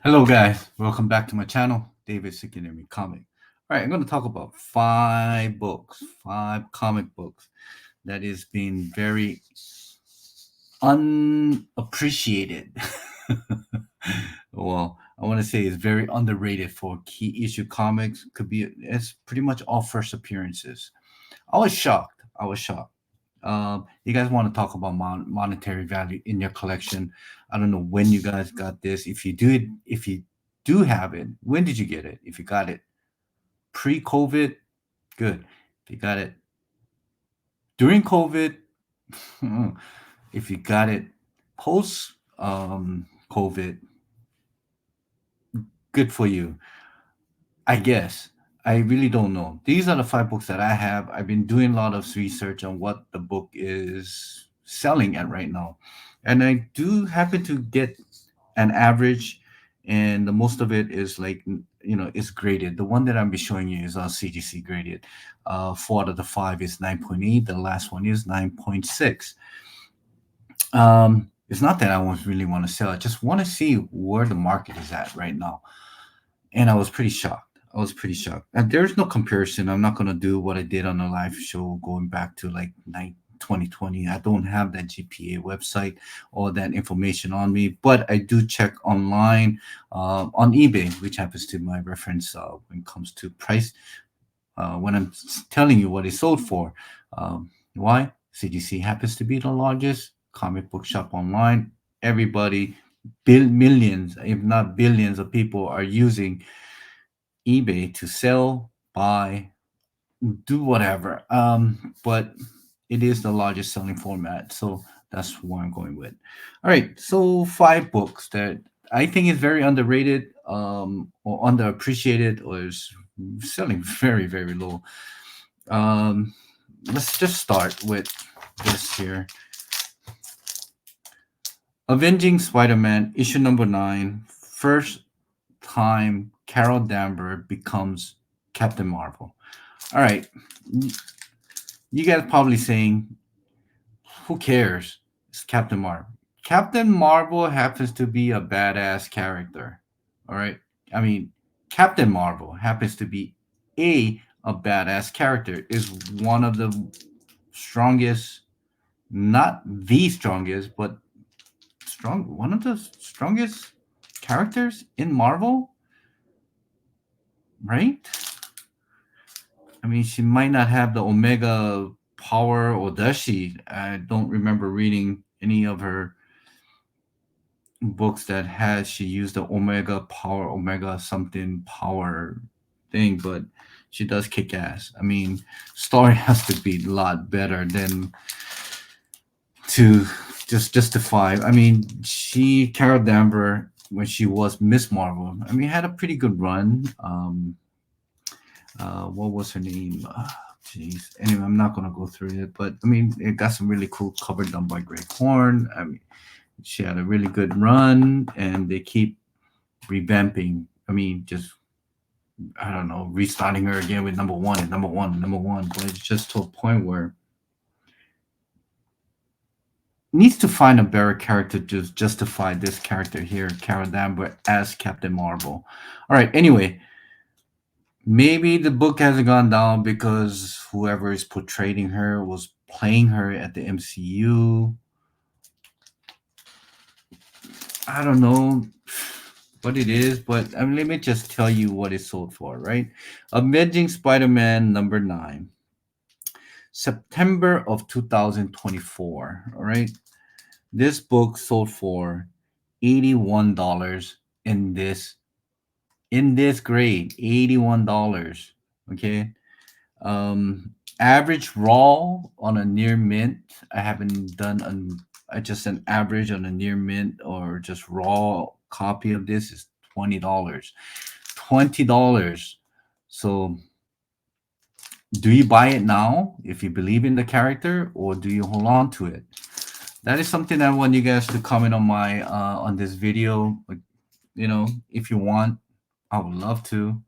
Hello, guys. Welcome back to my channel, David Sikinemi Comic. All right, I'm going to talk about five comic books that is being very unappreciated. Well, I want to say it's very underrated for key issue comics. It's pretty much all first appearances. I was shocked. I was shocked. You guys want to talk about monetary value in your collection? I don't know when you guys got this. If you do have it, when did you get it? If you got it pre-COVID, good. If you got it during COVID, if you got it post COVID, good for you. I guess. I really don't know. These are the five books that I have. I've been doing a lot of research on what the book is selling at right now. And I do happen to get an average, and the most of it is like, it's graded. The one that I'm be showing you is CGC graded. Four out of the five is 9.8. The last one is 9.6. It's not that I really want to sell. I just want to see where the market is at right now, and I was pretty shocked. I was pretty shocked. And there's no comparison. I'm not gonna do what I did on the live show going back to like 2020. I don't have that GPA website or that information on me, but I do check online on eBay, which happens to my reference when it comes to price. When I'm telling you what it sold for, why? CGC happens to be the largest comic book shop online. Everybody, millions, if not billions, of people are using eBay to sell, buy, do whatever. But it is the largest selling format, so that's what I'm going with. All right, so five books that I think is very underrated, or underappreciated, or is selling very, very low. Um, let's just start with this here. Avenging Spider-Man, issue number 9, first time Carol Danvers becomes Captain Marvel. All right, you guys probably saying, who cares? It's Captain Marvel. Captain Marvel happens to be a badass character. All right, I mean, Captain Marvel happens to be a badass character. Is one of the strongest, not the strongest, but one of the strongest characters in Marvel, right? I mean, she might not have the Omega power, or does she? I don't remember reading any of her books that has she used the Omega power, Omega something power thing, but she does kick ass. I mean, story has to be a lot better than to just justify. I mean, Carol Danvers, when she was Miss Marvel, I mean, had a pretty good run. What was her name? Jeez. Anyway, I'm not gonna go through it, but I mean, it got some really cool cover done by Greg Horn. I mean, she had a really good run, and they keep revamping. I mean, just, I don't know, restarting her again with number one and number one and number one, but it's just to a point where needs to find a better character to justify this character here, Carol Danvers, as Captain Marvel. All right. Anyway, maybe the book hasn't gone down because whoever is portraying her was playing her at the MCU. I don't know what it is, but I mean, let me just tell you what it sold for, right? Avenging Spider-Man number 9, September of 2024. All right. This book sold for $81 in this grade. $81. Okay. Average raw on a near mint. I haven't done just an average on a near mint or just raw copy of this is $20. $20. So do you buy it now if you believe in the character, or do you hold on to it? That is something I want you guys to comment on my on this video. Like, if you want, I would love to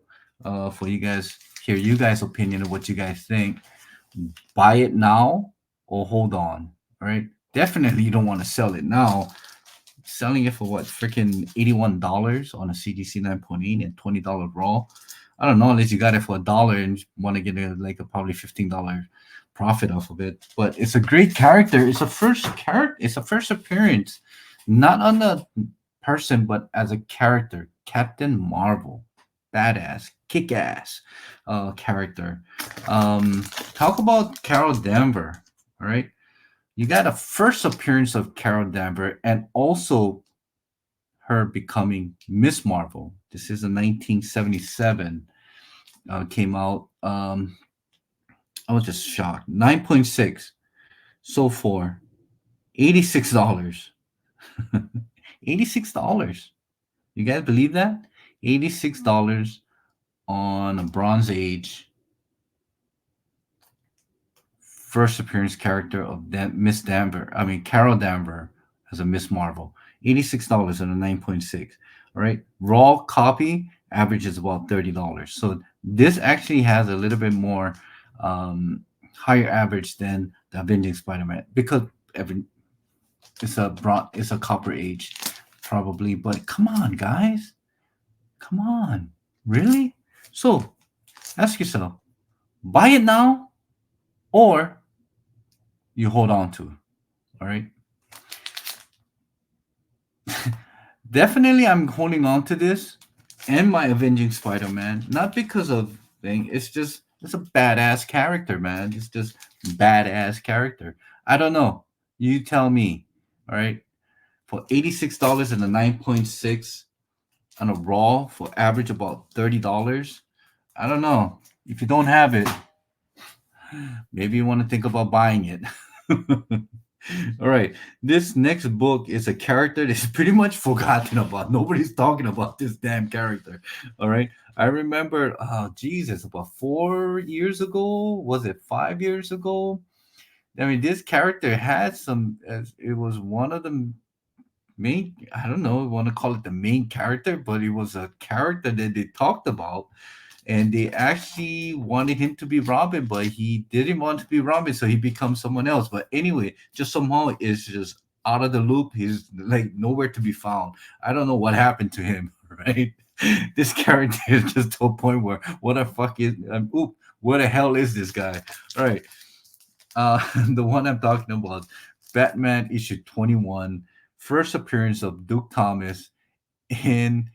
for you guys hear you guys' opinion of what you guys think. Buy it now or hold on. All right. Definitely you don't want to sell it now. selling it for what, freaking $81 on a CDC 9.8 and $20 raw. I don't know unless you got it for $1 and want to get a probably $15 profit off of it. But it's a great character. It's a first character. It's a first appearance, not on the person, but as a character. Captain Marvel, badass, kick-ass character. Talk about Carol Danvers. All right, you got a first appearance of Carol Danvers, and also her becoming Miss Marvel. This is a 1977 came out. I was just shocked. 9.6 so far, $86. $86. You guys believe that? $86 on a Bronze Age first appearance character of Miss Danvers. I mean Carol Danvers as a Miss Marvel. $86 on a 9.6. All right. Raw copy average is about $30. So this actually has a little bit more higher average than the Avenging Spider-Man because every it's a copper age probably, but come on guys. Come on. Really? So ask yourself, buy it now or you hold on to it. All right. Definitely, I'm holding on to this and my Avenging Spider-Man, not because of thing. It's a badass character, man. It's just badass character. I don't know. You tell me. All right. For $86 and a 9.6 on a raw for average about $30. I don't know. If you don't have it, maybe you want to think about buying it. All right. This next book is a character that's pretty much forgotten about. Nobody's talking about this damn character. All right. I remember, oh, Jesus, about 4 years ago. Was it 5 years ago? I mean, this character had some, it was one of the main, I don't know, want to call it the main character, but it was a character that they talked about and they actually wanted him to be Robin, but he didn't want to be Robin, so he becomes someone else. But anyway, just somehow is just out of the loop. He's like nowhere to be found. I don't know what happened to him, right? This character is just to a point where what the fuck is what the hell is this guy? All right. The one I'm talking about, Batman issue 21, first appearance of Duke Thomas in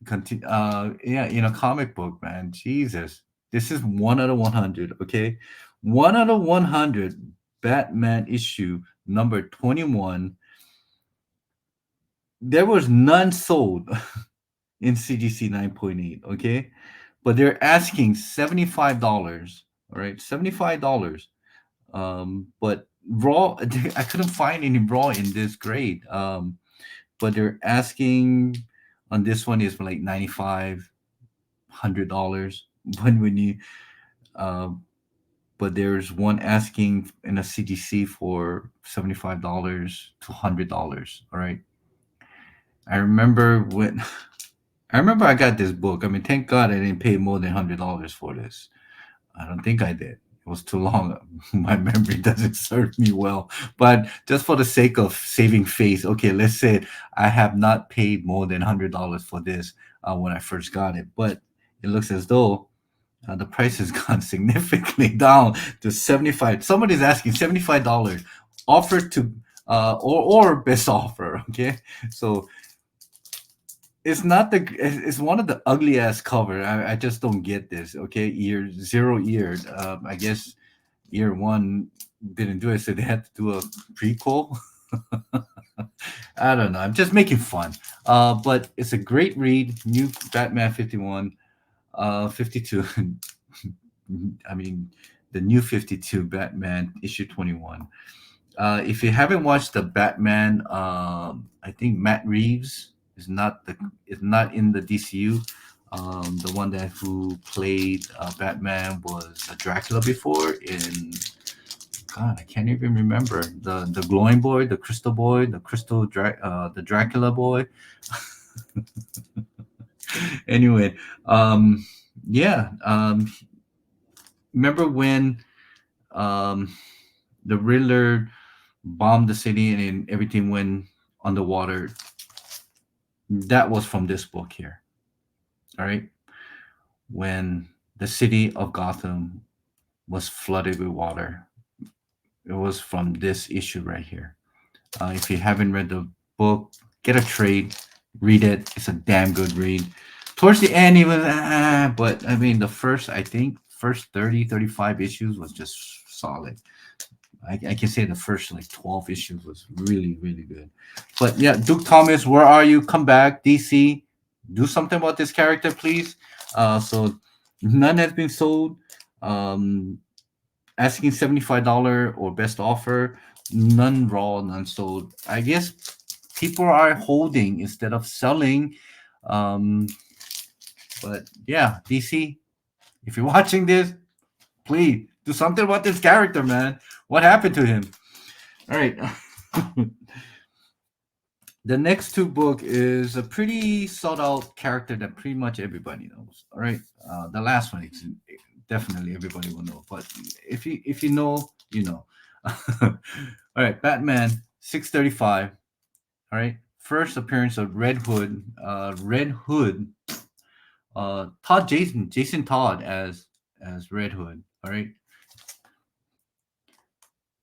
yeah, in a comic book, man. Jesus. This is 1 out of 100, okay? 1 out of 100 Batman issue number 21. There was none sold in CGC 9.8, okay? But they're asking $75, all right? $75. But raw, I couldn't find any raw in this grade. But they're asking on this one is like $9,500 when you uh but there's one asking in a CDC for $75 to $100. All right. I remember when I remember I got this book. I mean, thank God I didn't pay more than $100 for this. I don't think I did. It was too long. My memory doesn't serve me well. But just for the sake of saving face, okay, let's say I have not paid more than $100 for this when I first got it. But it looks as though the price has gone significantly down to 75. Somebody's asking $75 offer to or best offer. Okay, so it's one of the ugly ass cover. I just don't get this. Okay, year zero year. I guess year one didn't do it, so they had to do a prequel. I don't know. I'm just making fun. But it's a great read. New Batman 51, 52. I mean, the new 52 Batman issue 21. If you haven't watched the Batman, I think Matt Reeves is not in the DCU. The one that who played Batman was Dracula before in God, I can't even remember the glowing boy, the crystal boy, the Dracula boy. Anyway, yeah, remember when um, the Riddler bombed the city and then everything went underwater? That was from this book here. All right. When the city of Gotham was flooded with water, it was from this issue right here. If you haven't read the book, get a trade, read it. It's a damn good read. Towards the end, it was, but I mean, the first, I think, first 30, 35 issues was just solid. I can say the first like 12 issues was really, really good. But yeah, Duke Thomas, where are you? Come back. DC, do something about this character, please. So none has been sold. Um, Asking $75 or best offer, none raw, none sold. I guess people are holding instead of selling. Um, but yeah, DC, if you're watching this, please do something about this character, man. What happened to him? All right. The next two book is a pretty sought out character that pretty much everybody knows. All right. The last one is definitely everybody will know. But if you know, you know. All right, Batman 635. All right. First appearance of Red Hood. Red Hood. Jason Todd as Red Hood. All right.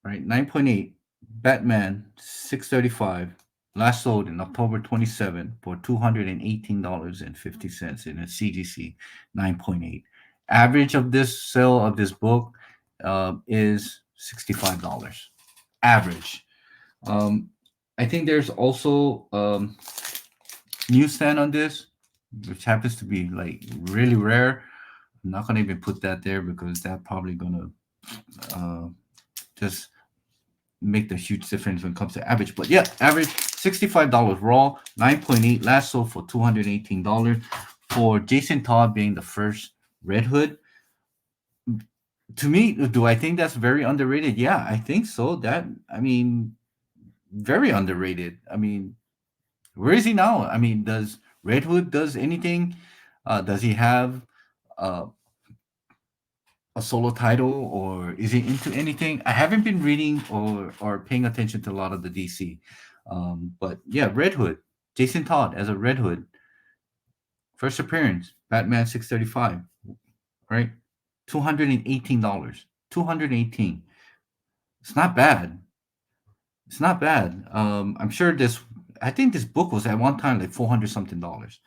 All right. 9.8. Batman 635. Last sold in October 27 for $218.50 in a CGC 9.8. Average of this sale of this book is $65. Average. Um, I think there's also newsstand on this, which happens to be like really rare. I'm not gonna even put that there because that probably gonna uh, just make the huge difference when it comes to average. But yeah, average $65 raw, 9.8 last sold for $218 for Jason Todd being the first Red Hood. To me, do I think that's very underrated? Yeah, I think so. That I mean, very underrated. I mean, where is he now? I mean, does Red Hood does anything? Does he have uh, a solo title, or is he into anything? I haven't been reading or paying attention to a lot of the DC, but yeah, Red Hood, Jason Todd as a Red Hood, first appearance, Batman 635, right? $218, 218. It's not bad. It's not bad. I'm sure this. I think this book was at one time like 400 something dollars.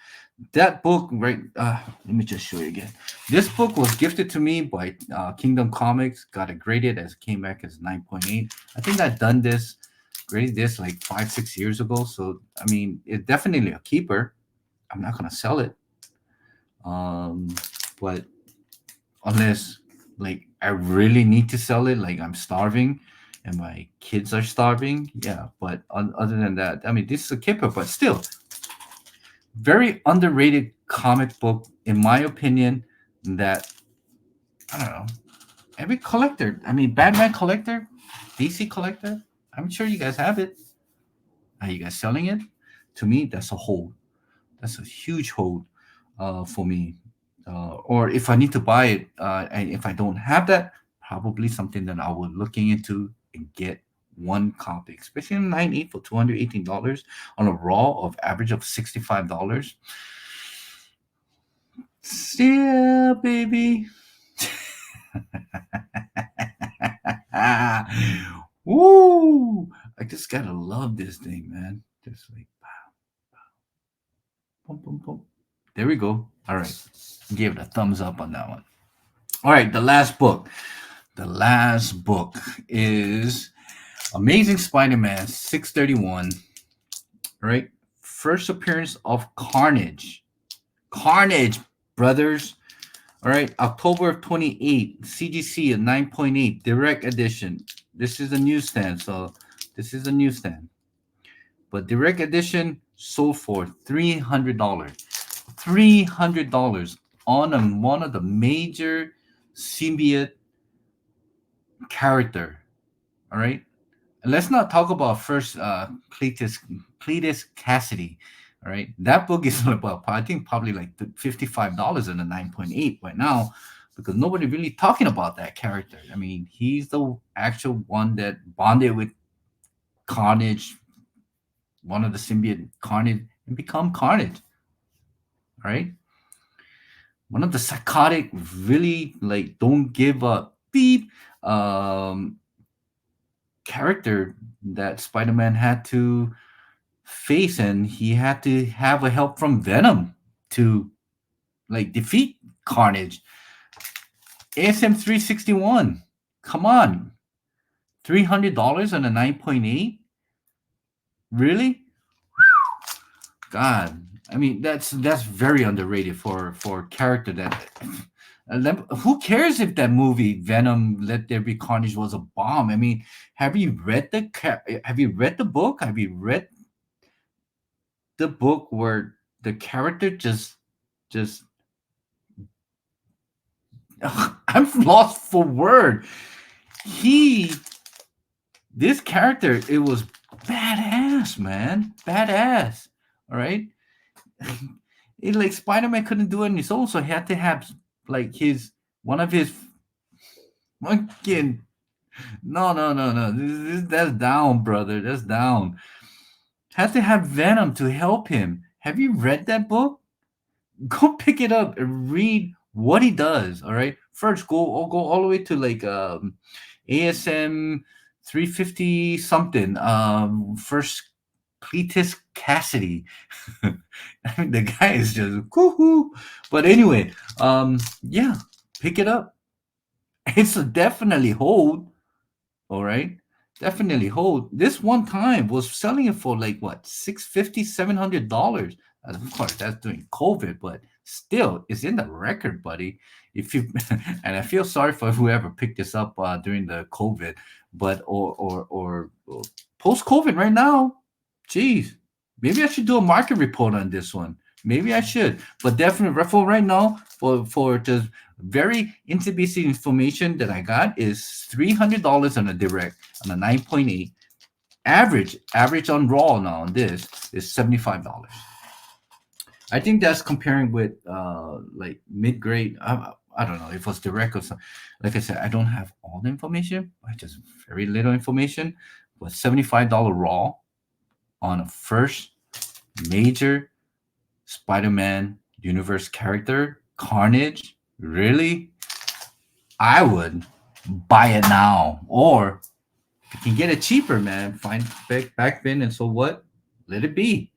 That book, right? Let me just show you again. This book was gifted to me by Kingdom Comics. Got it graded as came back as 9.8. I think I've done this, graded this like 5, 6 years ago. So I mean, it's definitely a keeper. I'm not gonna sell it. Um, but unless like I really need to sell it, like I'm starving and my kids are starving. Yeah, but other than that, I mean, this is a keeper, but still, very underrated comic book, in my opinion. That I don't know. Every collector, I mean, Batman collector, DC collector. I'm sure you guys have it. Are you guys selling it? To me, that's a hold. That's a huge hold for me. Or if I need to buy it, and if I don't have that, probably something that I will looking into and get one copy, especially in 9.8 for $218 on a raw of average of $65. Yeah, baby. Woo! I just gotta love this thing, man. Just like boom, boom, boom. There we go. All right. Give it a thumbs up on that one. All right, the last book. The last book is Amazing Spider-Man 631. All right. First appearance of Carnage. Carnage, brothers. All right. October of 28. CGC at 9.8. Direct edition. This is a newsstand. So this is a newsstand. But direct edition sold for $300. $300 on one of the major symbiote character. All right. And let's not talk about first Cletus Cassidy. All right. That book is about, I think, probably like $55 in a 9.8 right now, because nobody really talking about that character. I mean, he's the actual one that bonded with Carnage, one of the symbiote Carnage and become Carnage. All right, one of the psychotic, really like don't give a beep um, character that Spider-Man had to face, and he had to have a help from Venom to like defeat Carnage. ASM 361. Come on. $300 on a 9.8? Really? God. I mean, that's very underrated for a character that who cares if that movie Venom Let There Be Carnage was a bomb? I mean, have you read the book? Have you read the book where the character just I'm lost for word. He this character, it was badass, man. Badass. All right. It like Spider-Man couldn't do it on his own, so he had to have like his one of his fucking no. That's down, brother. That's down. Had to have Venom to help him. Have you read that book? Go pick it up and read what he does. All right. First, go all the way to like ASM 350 something. First Cletus Cassidy. I mean, the guy is just woohoo. But anyway, yeah, pick it up. It's a definitely hold. All right. Definitely hold. This one time was selling it for like what, 650, $700. Of course, that's during COVID, but still, it's in the record, buddy. If you and I feel sorry for whoever picked this up during the COVID, but or post COVID right now. Jeez, maybe I should do a market report on this one. Maybe I should, but definitely for right now, for just very intimate information that I got is $300 on a direct on a 9.8. Average on raw now on this is $75. I think that's comparing with like mid grade. I don't know if it was direct or something. Like I said, I don't have all the information. I just very little information. But $75 raw on a first major Spider-Man universe character, Carnage. Really? I would buy it now. Or if you can get it cheaper, man, find back bin and so what? Let it be.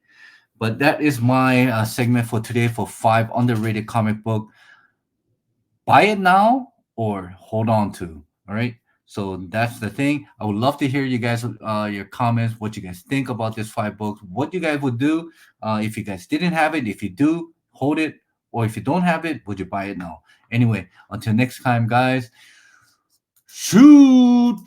But that is my segment for today for 5 underrated comic book. Buy it now or hold on to. All right. So that's the thing. I would love to hear you guys, your comments, what you guys think about this 5 books, what you guys would do if you guys didn't have it. If you do, hold it. Or if you don't have it, would you buy it now? Anyway, until next time, guys, shoot.